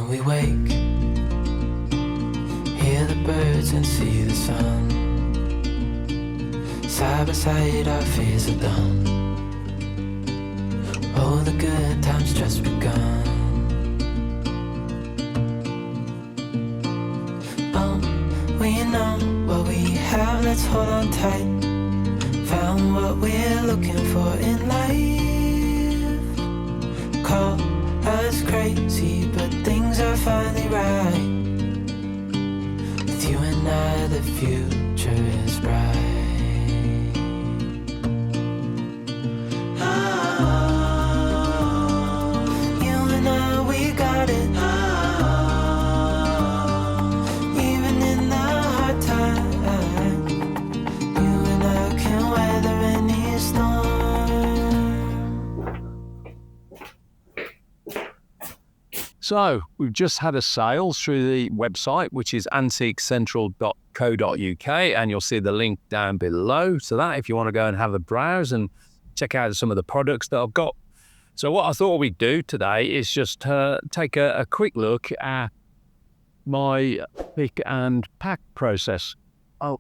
we wake, hear the birds and see the sun. Side by side our fears are done. Oh, the good times just begun. We know what we have, let's hold on tight. Found what we're looking for in life. Call us crazy, but things are finally right. With you and I, the future is bright. Oh, you and I, we got it. Even in the hard time, you and I can weather any storm. So we've just had a sale through the website, which is antiquecentral.co.uk, and you'll see the link down below. So that if you want to go and have a browse and check out some of the products that I've got. So what I thought we'd do today is just take a quick look at my pick and pack process. I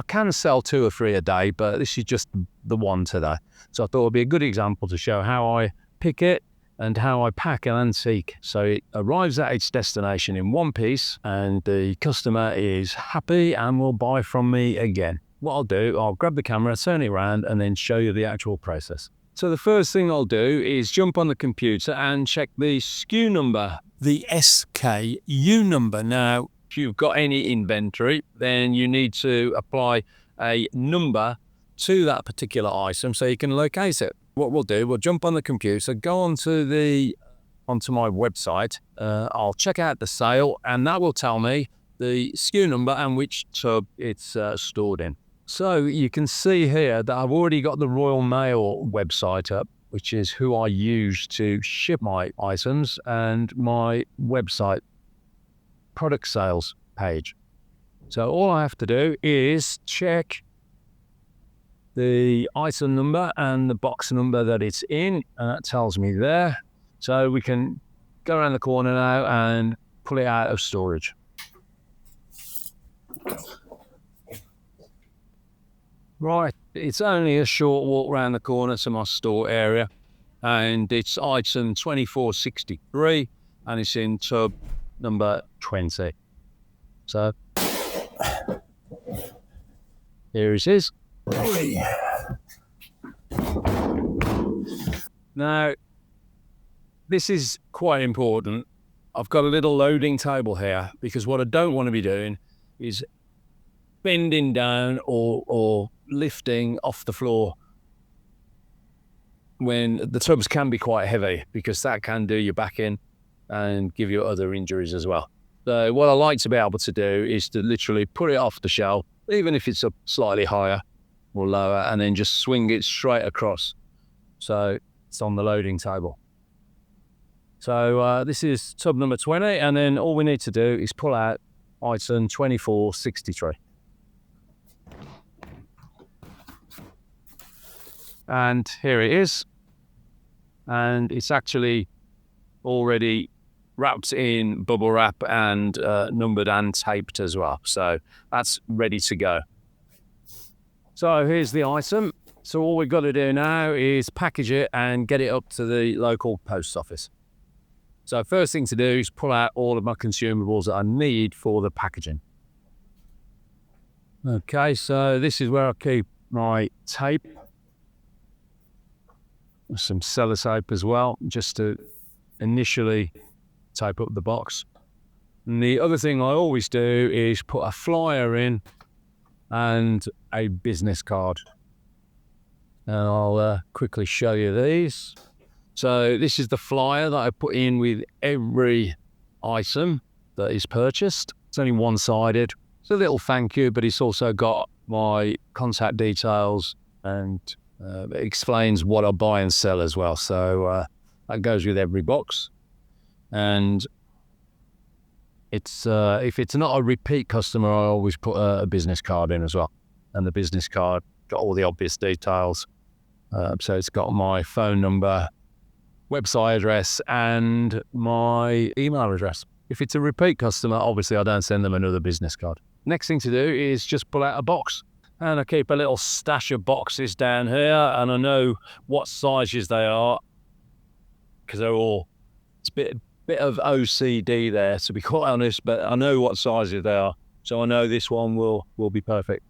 can sell 2 or 3 a day, but this is just the one today. So I thought it would be a good example to show how I pick it and how I pack an antique. So it arrives at its destination in one piece and the customer is happy and will buy from me again. What I'll do, I'll grab the camera, turn it around and then show you the actual process. So the first thing I'll do is jump on the computer and check the SKU number, the SKU number. Now, if you've got any inventory, then you need to apply a number to that particular item so you can locate it. What we'll do, we'll jump on the computer, go onto my website, I'll check out the sale and that will tell me the SKU number and which tub it's stored in. So you can see here that I've already got the Royal Mail website up, which is who I use to ship my items, and my website product sales page. So all I have to do is check the item number and the box number that it's in, and that tells me there. So we can go around the corner now and pull it out of storage. Right, it's only a short walk around the corner to my store area, and it's item 2463 and it's in tub number 20. So here it is. Now, this is quite important. I've got a little loading table here because what I don't want to be doing is bending down or lifting off the floor when the tubs can be quite heavy, because that can do your back in and give you other injuries as well. So what I like to be able to do is to literally put it off the shelf, even if it's up slightly higher or lower, and then just swing it straight across. So it's on the loading table. So this is tub number 20, and then all we need to do is pull out item 2463. And here it is. And it's actually already wrapped in bubble wrap and numbered and taped as well. So that's ready to go. So here's the item. So all we've got to do now is package it and get it up to the local post office. So first thing to do is pull out all of my consumables that I need for the packaging. Okay, so this is where I keep my tape. Some sellotape as well, just to initially tape up the box. And the other thing I always do is put a flyer in and a business card. And I'll quickly show you these. So this is the flyer that I put in with every item that is purchased. It's only one-sided. It's a little thank you, but it's also got my contact details and it explains what I buy and sell as well. So that goes with every box. And it's if it's not a repeat customer, I always put a business card in as well. And the business card got all the obvious details. So it's got my phone number, website address, and my email address. If it's a repeat customer, obviously I don't send them another business card. Next thing to do is just pull out a box. And I keep a little stash of boxes down here, and I know what sizes they are because they're all, it's a bit of OCD there, to be quite honest, but I know what sizes they are. So I know this one will be perfect.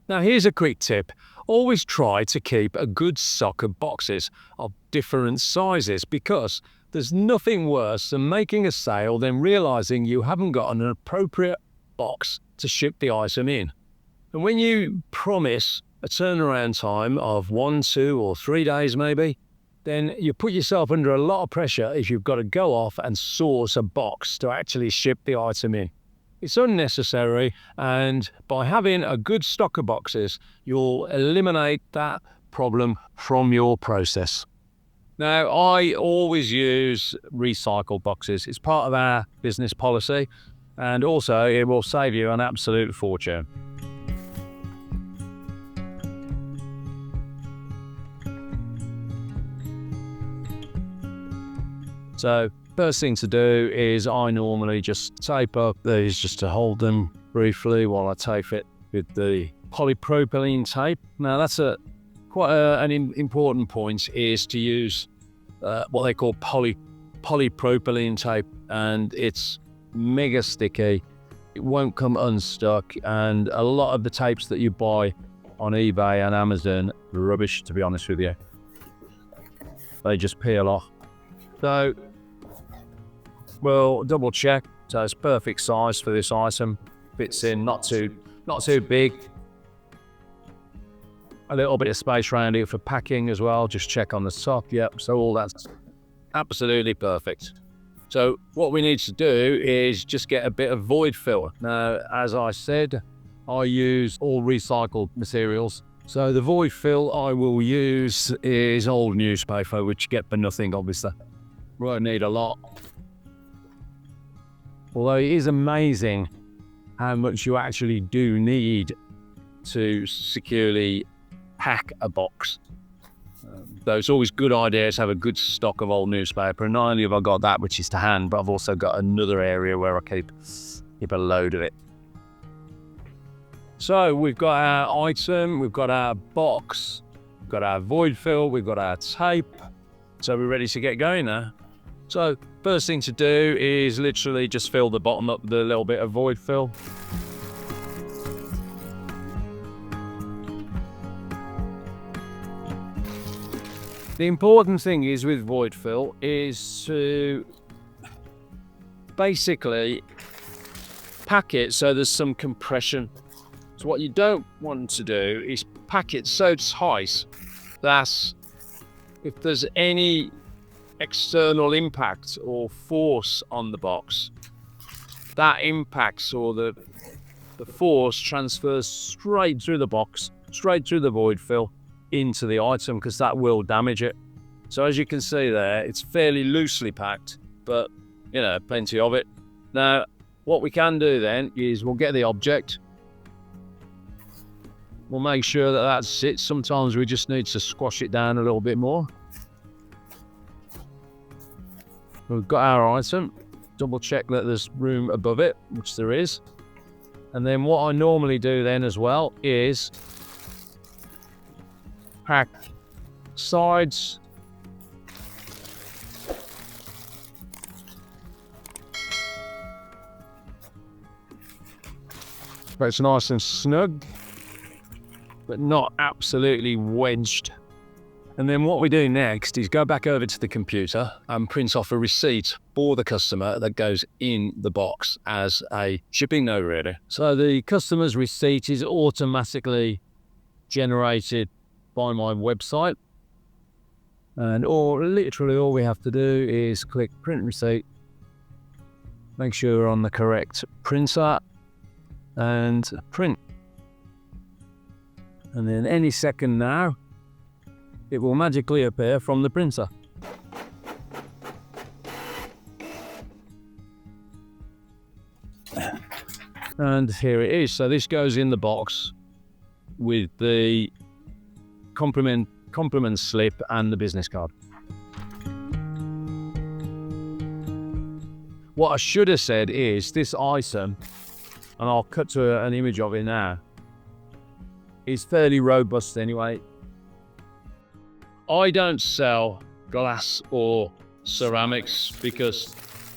Now here's a quick tip. Always try to keep a good stock of boxes of different sizes, because there's nothing worse than making a sale then realizing you haven't got an appropriate box to ship the item in. And when you promise a turnaround time of 1, 2 or 3 days maybe, then you put yourself under a lot of pressure if you've got to go off and source a box to actually ship the item in. It's unnecessary, and by having a good stock of boxes, you'll eliminate that problem from your process. Now, I always use recycled boxes. It's part of our business policy, and also it will save you an absolute fortune. So first thing to do is I normally just tape up these just to hold them briefly while I tape it with the polypropylene tape. Now that's quite an important point, is to use what they call polypropylene tape, and it's mega sticky. It won't come unstuck, and a lot of the tapes that you buy on eBay and Amazon are rubbish, to be honest with you. They just peel off. So we'll double check. So it's perfect size for this item. Fits in, not too big. A little bit of space around here for packing as well. Just check on the top. Yep. So all that's absolutely perfect. So what we need to do is just get a bit of void fill. Now, as I said, I use all recycled materials. So the void fill I will use is old newspaper, which you get for nothing, obviously. Won't need a lot. Although it is amazing how much you actually do need to securely pack a box. So it's always a good idea to have a good stock of old newspaper. And not only have I got that, which is to hand, but I've also got another area where I keep a load of it. So we've got our item, we've got our box, we've got our void fill, we've got our tape. So we're ready to get going now. So first thing to do is literally just fill the bottom up with a little bit of void fill. The important thing is with void fill is to basically pack it so there's some compression. So what you don't want to do is pack it so tight that if there's any external impact or force on the box, that impacts or the force transfers straight through the box, straight through the void fill into the item, because that will damage it. So as you can see there, it's fairly loosely packed, but you know, plenty of it. Now what we can do then is we'll get the object, we'll make sure that that sits. Sometimes we just need to squash it down a little bit more. We've got our item, double check that there's room above it, which there is. And then what I normally do then as well is pack sides, so it's nice and snug, but not absolutely wedged. And then what we do next is go back over to the computer and print off a receipt for the customer that goes in the box as a shipping note, really. So the customer's receipt is automatically generated by my website. And literally all we have to do is click print receipt, make sure we're on the correct printer, and print. And then any second now, it will magically appear from the printer. And here it is. So this goes in the box with the compliment slip and the business card. What I should have said is this item, and I'll cut to an image of it now, is fairly robust anyway. I don't sell glass or ceramics because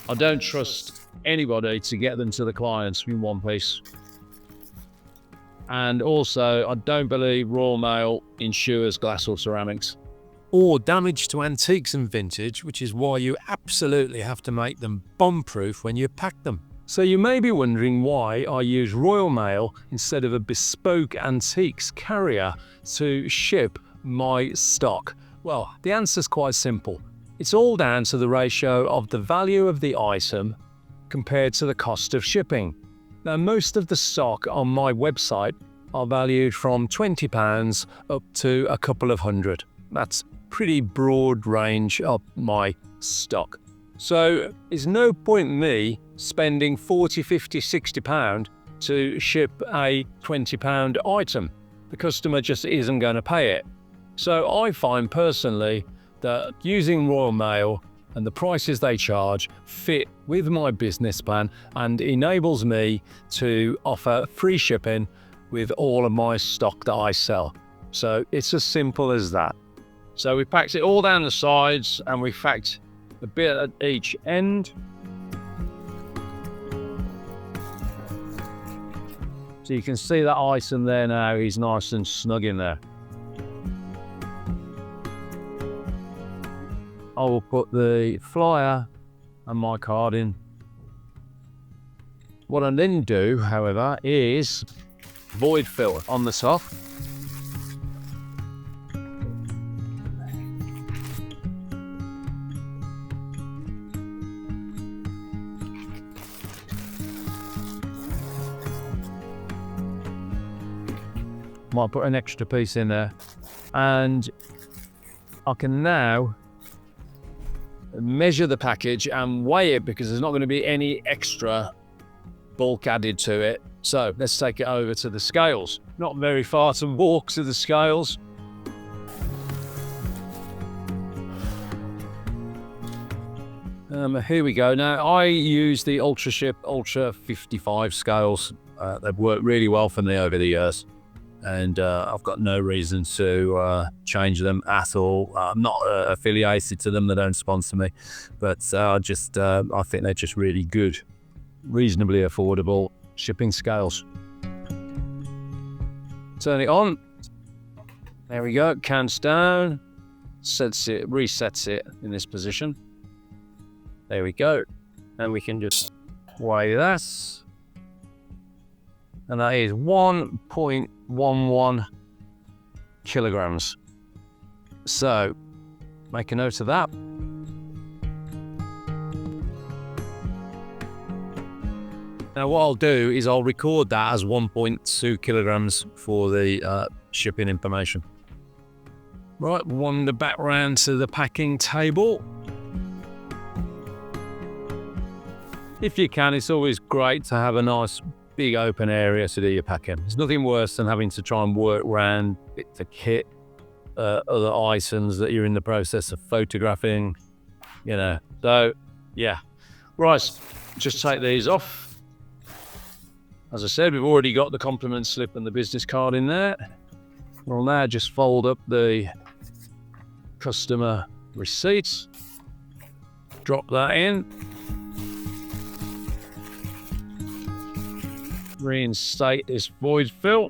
I don't trust anybody to get them to the clients in one piece. And also, I don't believe Royal Mail insures glass or ceramics. Or damage to antiques and vintage, which is why you absolutely have to make them bomb-proof when you pack them. So you may be wondering why I use Royal Mail instead of a bespoke antiques carrier to ship my stock. Well, the answer's quite simple. It's all down to the ratio of the value of the item compared to the cost of shipping. Now, most of the stock on my website are valued from £20 up to a couple of hundred. That's pretty broad range of my stock. So there's no point in me spending £40, £50, £60 to ship a £20 item. The customer just isn't going to pay it. So I find personally that using Royal Mail and the prices they charge fit with my business plan and enables me to offer free shipping with all of my stock that I sell. So it's as simple as that. So we packed it all down the sides and we packed a bit at each end. So you can see that item there now, he's nice and snug in there. I will put the flyer and my card in. What I then do, however, is void fill on the top. Might put an extra piece in there, and I can now measure the package and weigh it because there's not going to be any extra bulk added to it. So let's take it over to the scales. Not very far to walk to the scales. Here we go. Now I use the UltraShip Ultra 55 scales. They've worked really well for me over the years, and I've got no reason to change them at all. I'm not affiliated to them, they don't sponsor me, but I think they're just really good, reasonably affordable shipping scales. Turn it on. There we go, counts down, resets it in this position. There we go. And we can just weigh that. And that is 1.11 kilograms. So make a note of that. Now what I'll do is I'll record that as 1.2 kilograms for the shipping information. Right, wander back round to the packing table. If you can, it's always great to have a nice big open area to do your packing. There's nothing worse than having to try and work around bits of kit, other items that you're in the process of photographing, you know. So, yeah. Right, just take these off. As I said, we've already got the compliment slip and the business card in there. We'll now just fold up the customer receipts, drop that in. Reinstate this void fill.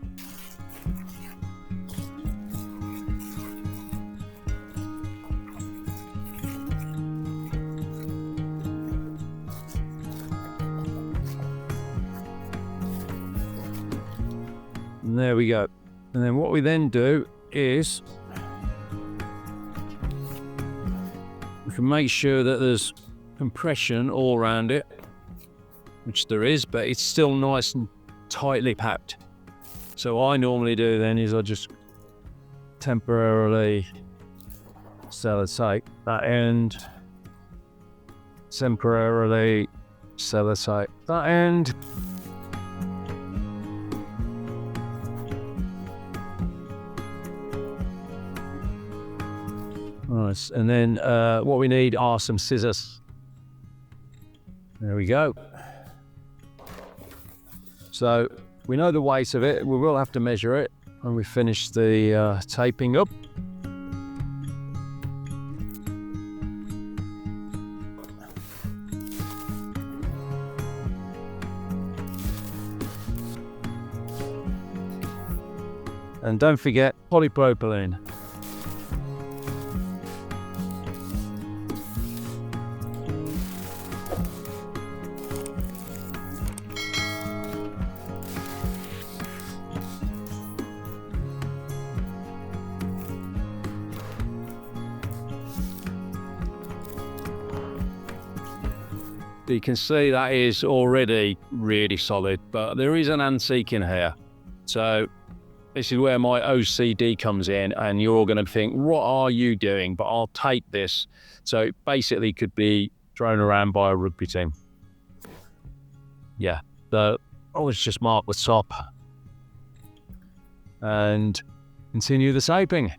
And there we go. And then what we then do is we can make sure that there's compression all around it, which there is, but it's still nice and tightly packed. So what I normally do then is I just temporarily sellotape that end, temporarily sellotape that end. Nice. And then what we need are some scissors. There we go. So we know the weight of it. We will have to measure it when we finish the taping up. And don't forget polypropylene. You can see that is already really solid, but there is an antique in here. So this is where my OCD comes in, and you're all going to think, what are you doing? But I'll tape this. So it basically could be thrown around by a rugby team. Yeah, so let's just mark the top and continue the taping.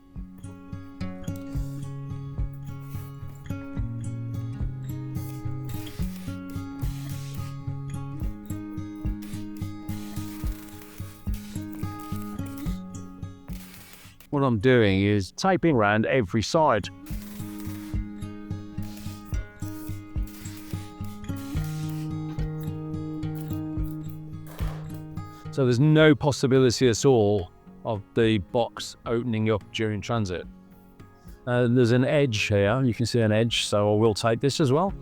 What I'm doing is taping around every side. So there's no possibility at all of the box opening up during transit. There's an edge here, you can see an edge, so I will tape this as well.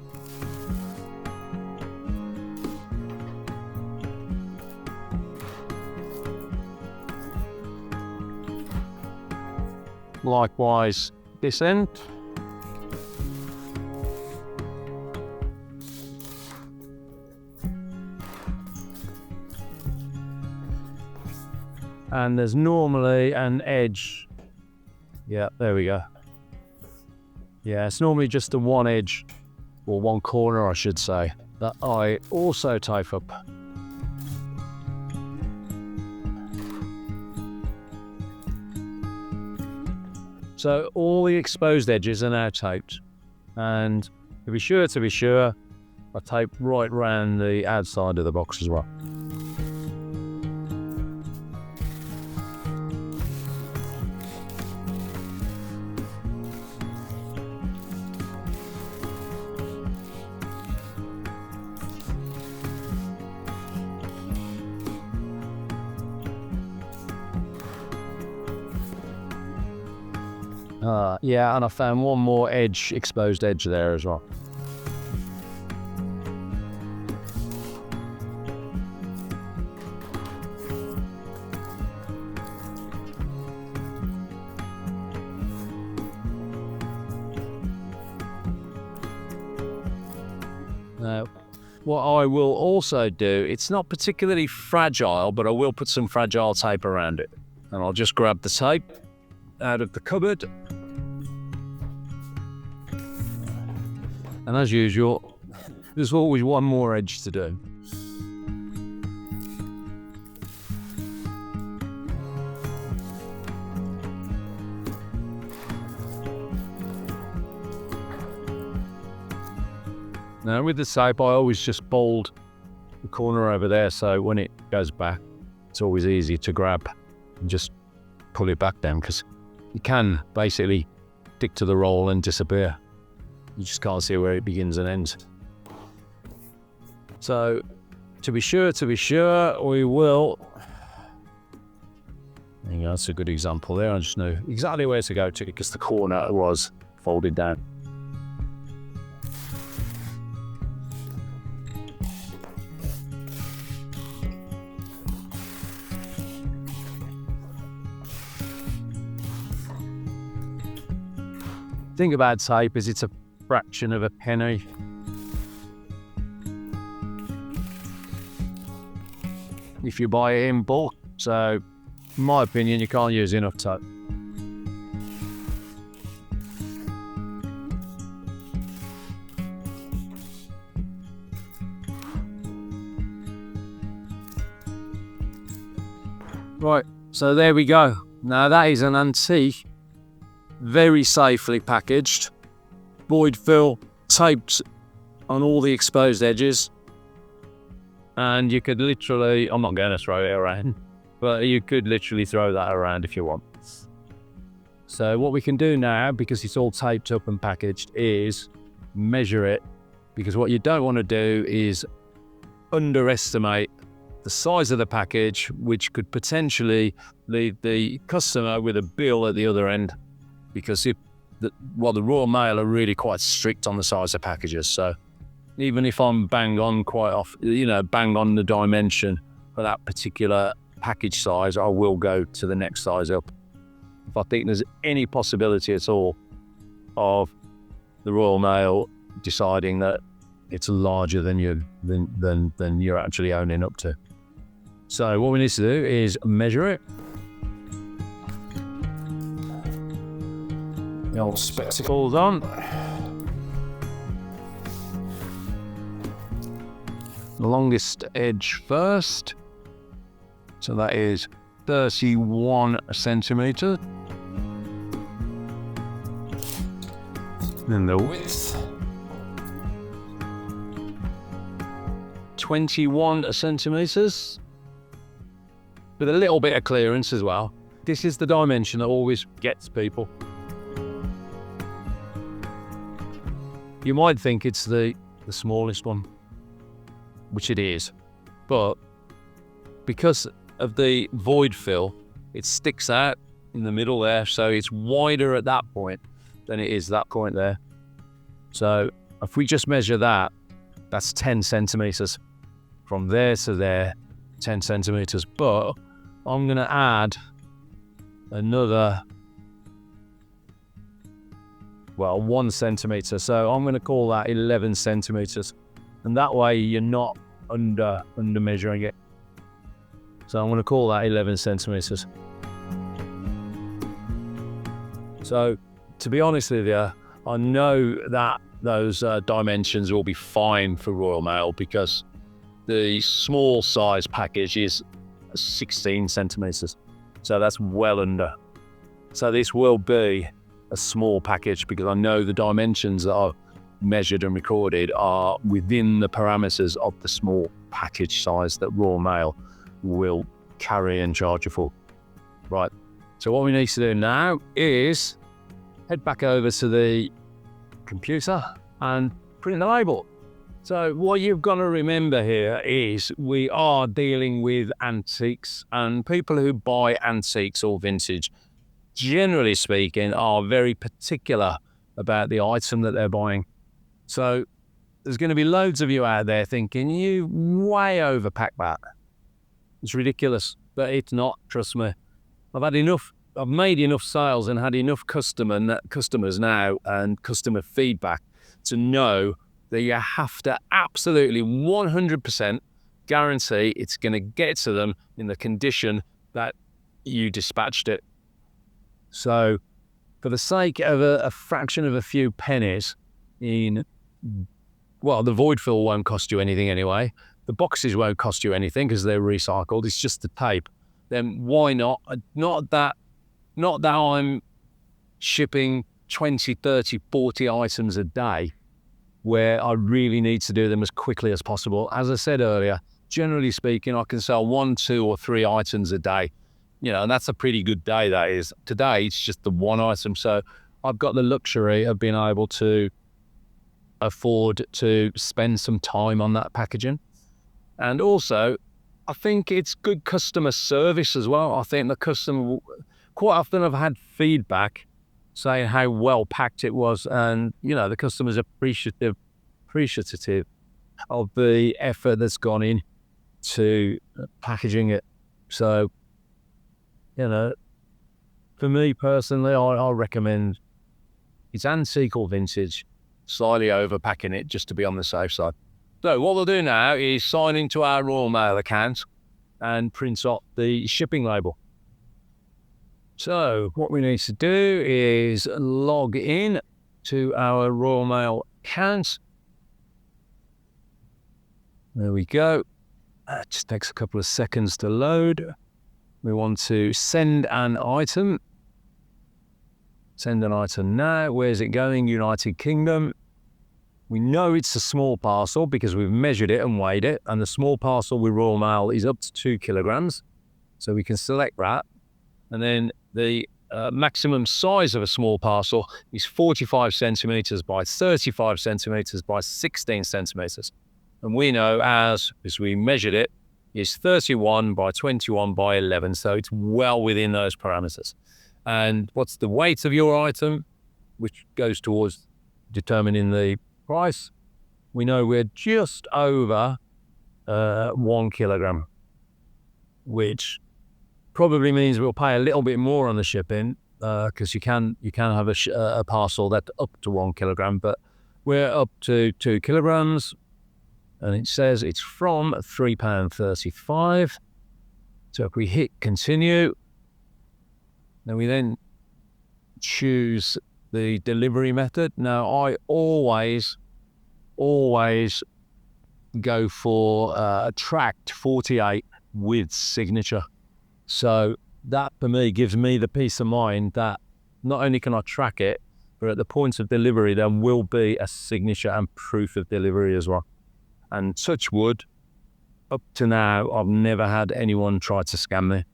Likewise, this end. And there's normally an edge. Yeah, there we go. Yeah, it's normally just the one edge, or one corner I should say, that I also tape up. So all the exposed edges are now taped, and to be sure, I tape right round the outside of the box as well. Yeah, and I found one more edge, exposed edge there as well. Now, what I will also do, it's not particularly fragile, but I will put some fragile tape around it. And I'll just grab the tape out of the cupboard. And as usual, there's always one more edge to do. Now with the tape, I always just fold the corner over there, so when it goes back, it's always easy to grab and just pull it back down, because you can basically stick to the roll and disappear. You just can't see where it begins and ends. So, to be sure, we will. There you go, that's a good example there. I just know exactly where to go to, because the corner was folded down. The thing about tape is it's a fraction of a penny. If you buy it in bulk, so in my opinion, you can't use enough tape. Right, so there we go. Now that is an antique very safely packaged, void fill, taped on all the exposed edges. And you could literally, I'm not going to throw it around, but you could literally throw that around if you want. So what we can do now, because it's all taped up and packaged, is measure it, because what you don't want to do is underestimate the size of the package, which could potentially leave the customer with a bill at the other end, because the Royal Mail are really quite strict on the size of packages. So even if I'm bang on quite often, bang on the dimension for that particular package size, I will go to the next size up if I think there's any possibility at all of the Royal Mail deciding that it's larger than you're actually owning up to. So what we need to do is measure it. The old spectacles on. The longest edge first. So that is 31 centimeters. Then the width, 21 centimeters, with a little bit of clearance as well. This is the dimension that always gets people. You might think it's the smallest one, which it is, but because of the void fill, it sticks out in the middle there, so it's wider at that point than it is that point there. So if we just measure that, that's 10 centimeters. From there to there, 10 centimeters. But I'm going to add another, 1 centimeter. So I'm going to call that 11 centimeters. And that way you're not under measuring it. So I'm going to call that 11 centimeters. So to be honest with you, I know that those dimensions will be fine for Royal Mail, because the small size package is 16 centimeters. So that's well under. So this will be a small package, because I know the dimensions that I've measured and recorded are within the parameters of the small package size that Royal Mail will carry and charge you for. Right. So what we need to do now is head back over to the computer and print the label. So what you've got to remember here is we are dealing with antiques, and people who buy antiques or vintage, generally speaking, are very particular about the item that they're buying. So there's going to be loads of you out there thinking, you way overpacked that. It's ridiculous, but it's not, trust me. I've made enough sales and had enough customers now and customer feedback to know that you have to absolutely 100% guarantee it's going to get to them in the condition that you dispatched it. So for the sake of a fraction of a few pennies the void fill won't cost you anything anyway. The boxes won't cost you anything because they're recycled. It's just the tape. Then why not? Not that I'm shipping 20, 30, 40 items a day where I really need to do them as quickly as possible. As I said earlier, generally speaking, I can sell 1, 2 or 3 items a day. And that's a pretty good day, that is. Today, it's just the one item. So I've got the luxury of being able to afford to spend some time on that packaging. And also, I think it's good customer service as well. I think the customer, quite often I've had feedback saying how well packed it was, and the customer's appreciative of the effort that's gone in to packaging it. So, for me personally, I recommend it's antique or vintage, slightly overpacking it just to be on the safe side. So what we'll do now is sign into our Royal Mail account and print off the shipping label. So what we need to do is log in to our Royal Mail account. There we go. It just takes a couple of seconds to load. We want to send an item. Send an item now. Where's it going? United Kingdom. We know it's a small parcel because we've measured it and weighed it, and the small parcel with Royal Mail is up to 2 kilograms. So we can select that. And then the maximum size of a small parcel is 45 centimeters by 35 centimeters by 16 centimeters. And we know as we measured it, is 31 by 21 by 11. So it's well within those parameters. And what's the weight of your item, which goes towards determining the price? We know we're just over 1 kilogram, which probably means we'll pay a little bit more on the shipping because you can have a parcel that's up to 1 kilogram, but we're up to 2 kilograms, and it says it's from £3.35. So if we hit continue, then we then choose the delivery method. Now I always go for a tracked 48 with signature. So that for me gives me the peace of mind that not only can I track it, but at the point of delivery, there will be a signature and proof of delivery as well. And touch wood, up to now, I've never had anyone try to scam me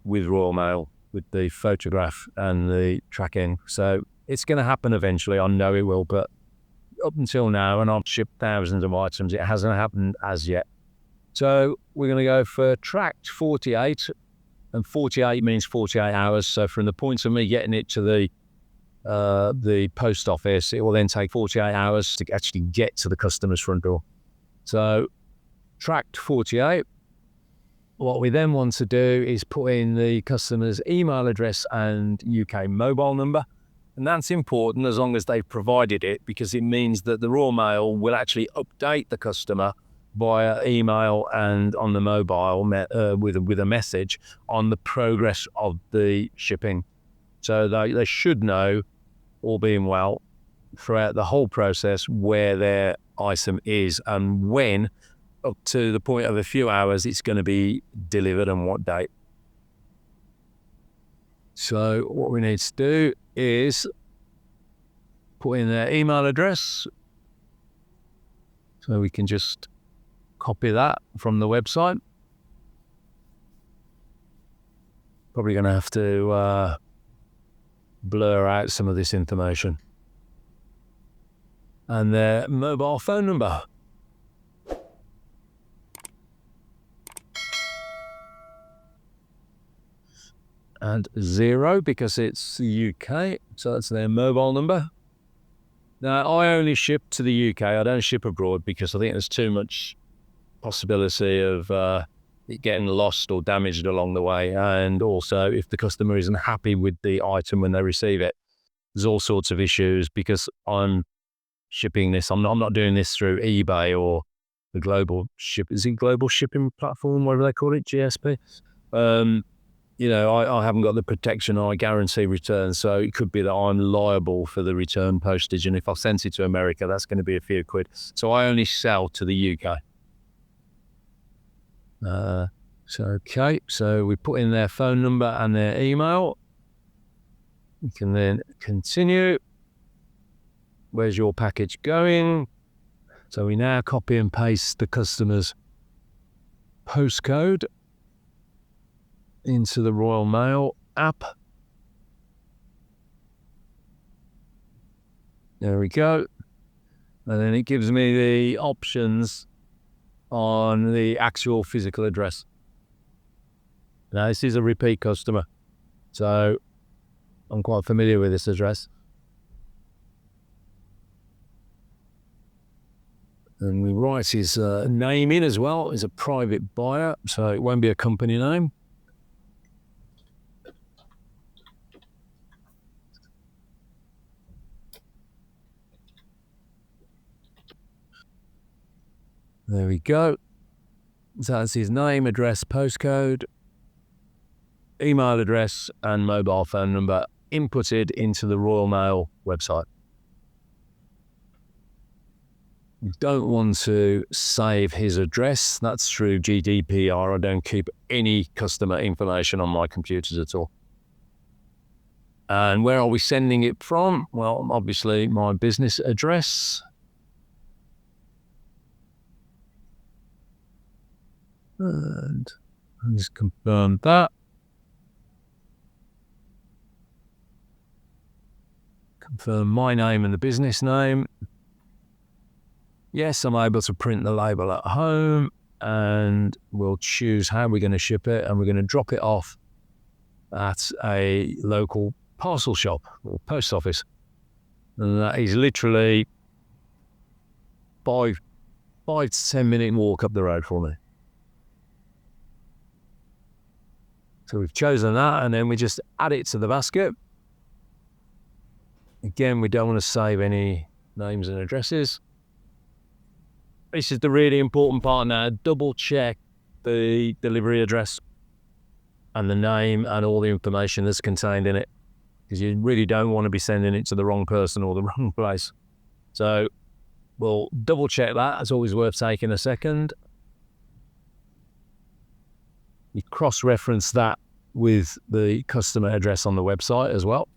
with Royal Mail, with the photograph and the tracking. So it's going to happen eventually. I know it will, but up until now, and I've shipped thousands of items, it hasn't happened as yet. So we're going to go for tracked 48, and 48 means 48 hours. So from the point of me getting it to the post office, it will then take 48 hours to actually get to the customer's front door. So tracked 48. What we then want to do is put in the customer's email address and UK mobile number. And that's important as long as they've provided it, because it means that the Royal Mail will actually update the customer via email and on the mobile with a message on the progress of the shipping. So they should know, all being well, throughout the whole process where their item is and when, up to the point of a few hours, it's going to be delivered and what date. So what we need to do is put in their email address. So we can just copy that from the website. Probably going to have to blur out some of this information. And their mobile phone number. And 0 because it's the UK, so that's their mobile number. Now, I only ship to the UK. I don't ship abroad because I think there's too much possibility of it getting lost or damaged along the way. And also, if the customer isn't happy with the item when they receive it, there's all sorts of issues because I'm shipping this. I'm not doing this through eBay or the global shipping platform, whatever they call it, GSP. You know, I haven't got the protection. I guarantee returns, so it could be that I'm liable for the return postage. And if I've sent it to America, that's going to be a few quid. So I only sell to the UK. So we put in their phone number and their email. You can then continue. Where's your package going? So we now copy and paste the customer's postcode into the Royal Mail app. There we go. And then it gives me the options on the actual physical address. Now, this is a repeat customer, so I'm quite familiar with this address. And we write his name in as well. He's a private buyer, so it won't be a company name. There we go. So that's his name, address, postcode, email address, and mobile phone number inputted into the Royal Mail website. You don't want to save his address. That's through GDPR. I don't keep any customer information on my computers at all. And where are we sending it from? Well, obviously my business address. And I'll just confirm that. Confirm my name and the business name. Yes, I'm able to print the label at home, and we'll choose how we're going to ship it, and we're going to drop it off at a local parcel shop or post office. And that is literally 5 to 10 minute walk up the road for me. So we've chosen that, and then we just add it to the basket. Again, we don't want to save any names and addresses. This is the really important part now. Double check the delivery address and the name and all the information that's contained in it, because you really don't want to be sending it to the wrong person or the wrong place. So we'll double check that. It's always worth taking a second. You cross-reference that with the customer address on the website as well.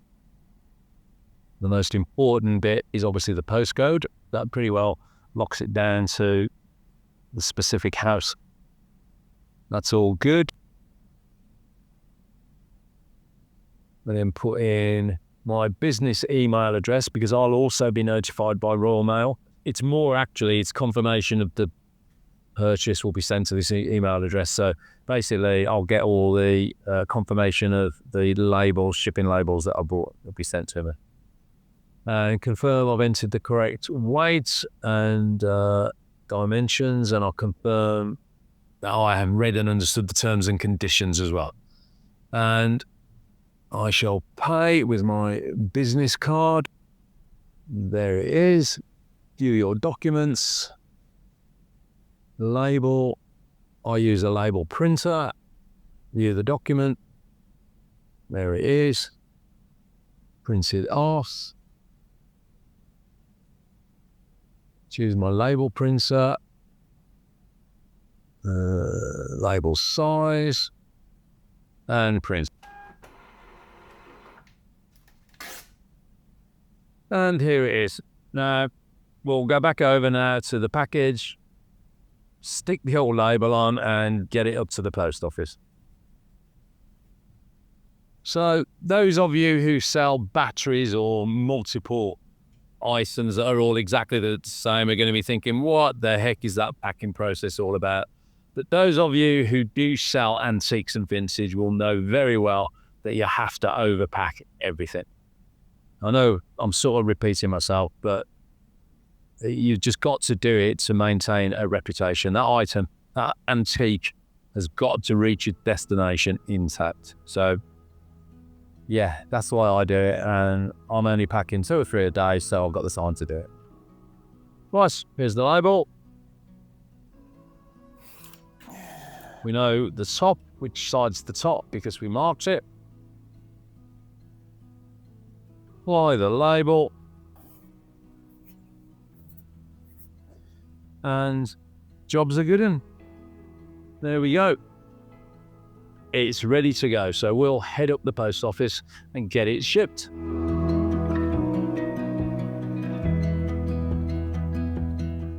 The most important bit is obviously the postcode. That pretty well locks it down to the specific house. That's all good. And then put in my business email address, because I'll also be notified by Royal Mail. It's more actually, it's confirmation of the purchase will be sent to this email address. So basically, I'll get all the confirmation of the labels, shipping labels that I bought will be sent to me. And confirm I've entered the correct weight and dimensions, and I'll confirm that I have read and understood the terms and conditions as well. And I shall pay with my business card. There it is. View your documents. Label. I use a label printer. View the document. There it is. Print it off. Choose my label printer. Label size. And print. And here it is. Now, we'll go back over now to the package, stick the old label on, and get it up to the post office. So those of you who sell batteries or multiple items that are all exactly the same are going to be thinking, what the heck is that packing process all about? But those of you who do sell antiques and vintage will know very well that you have to overpack everything. I know I'm sort of repeating myself, but you've just got to do it to maintain a reputation. That item, that antique, has got to reach its destination intact. So yeah, that's why I do it, and I'm only packing 2 or 3 a day, so I've got the time to do it. Right, here's the label. We know the top, which side's the top, because we marked it. Apply the label. And jobs are good in. There we go. It's ready to go. So we'll head up the post office and get it shipped.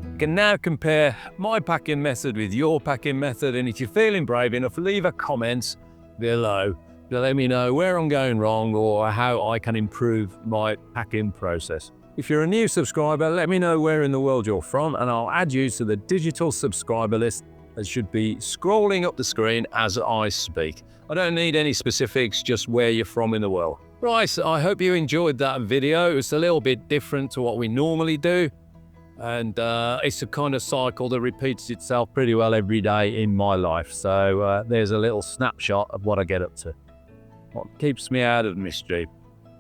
You can now compare my packing method with your packing method. And if you're feeling brave enough, leave a comment below to let me know where I'm going wrong or how I can improve my packing process. If you're a new subscriber, let me know where in the world you're from, and I'll add you to the digital subscriber list that should be scrolling up the screen as I speak. I don't need any specifics, just where you're from in the world. Right, I hope you enjoyed that video. It's a little bit different to what we normally do, and it's a kind of cycle that repeats itself pretty well every day in my life. So there's a little snapshot of what I get up to, what keeps me out of mischief.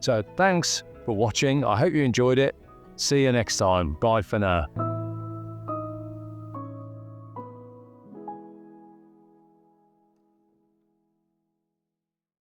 So thanks for watching. I hope you enjoyed it. See you next time. Bye for now.